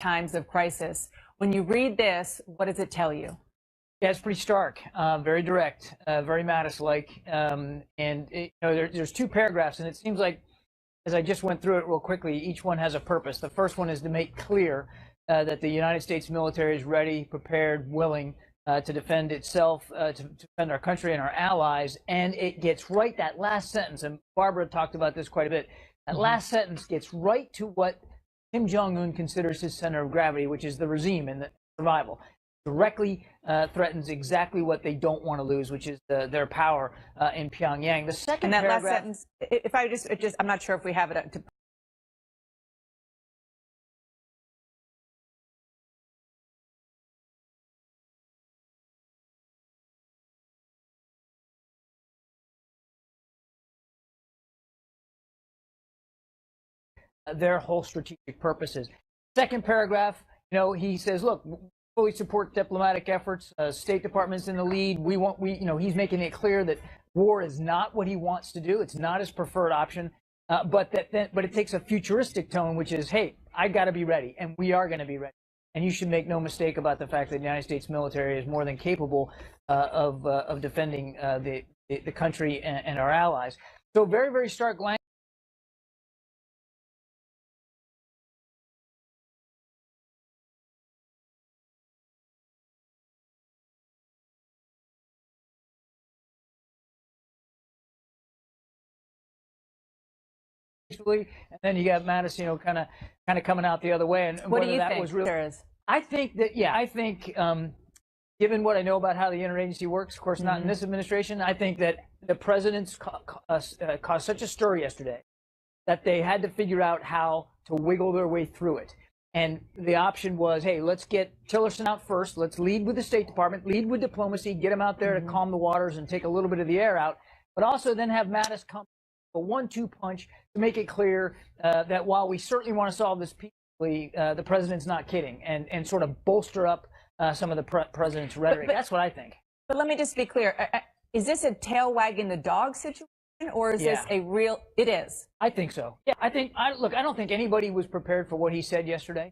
times of crisis. When you read this, what does it tell you? Yeah, it's pretty stark, very direct, very Mattis-like. There's two paragraphs, and it seems like, as I just went through it real quickly, each one has a purpose. The first one is to make clear that the United States military is ready, prepared, willing to defend itself, to defend our country and our allies. And it gets right, that last sentence, and Barbara talked about this quite a bit, that last sentence gets right to what Kim Jong-un considers his center of gravity, which is the regime and the survival. Directly threatens exactly what they don't want to lose, which is their power in Pyongyang. The second and that paragraph, last sentence, if I just, I'm not sure if we have it to. their whole strategic purposes. Second paragraph, he says, look, fully support diplomatic efforts. State Department's in the lead. He's making it clear that war is not what he wants to do. It's not his preferred option. But it takes a futuristic tone, which is, hey, I got to be ready, and we are going to be ready. And you should make no mistake about the fact that the United States military is more than capable of defending the country and our allies. So very, very stark language. And then you got Mattis, kind of coming out the other way. And what do you think? Was really, I think that, given what I know about how the interagency works, of course, not in this administration, I think that the presidents caused such a stir yesterday that they had to figure out how to wiggle their way through it. And the option was, hey, let's get Tillerson out first. Let's lead with the State Department, lead with diplomacy, get him out there to calm the waters and take a little bit of the air out, but also then have Mattis come a 1-2 punch to make it clear that while we certainly want to solve this peacefully, the president's not kidding, and sort of bolster up some of the president's rhetoric. That's what I think. But let me just be clear. Is this a tail wagging the dog situation, or is this a real? It is. I think so. Yeah, I don't think anybody was prepared for what he said yesterday.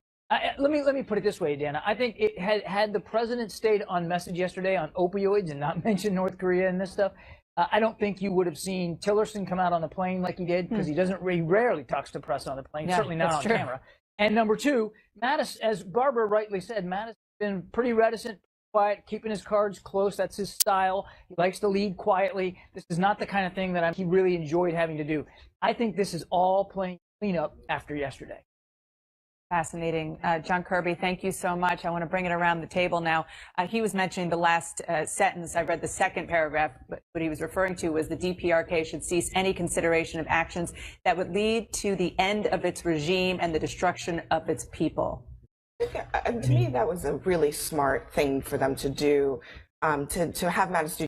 Let me put it this way, Dana. I think it had the president stayed on message yesterday on opioids and not mentioned North Korea and this stuff, I don't think you would have seen Tillerson come out on the plane like he did, because he rarely talks to press on the plane, certainly not on camera. And number two, Mattis, as Barbara rightly said, Mattis has been pretty reticent, quiet, keeping his cards close. That's his style. He likes to lead quietly. This is not the kind of thing that he really enjoyed having to do. I think this is all playing cleanup after yesterday. Fascinating. John Kirby, thank you so much. I want to bring it around the table now. He was mentioning the last sentence. I read the second paragraph, but what he was referring to was the DPRK should cease any consideration of actions that would lead to the end of its regime and the destruction of its people. To me, that was a really smart thing for them to do, to have Mattis do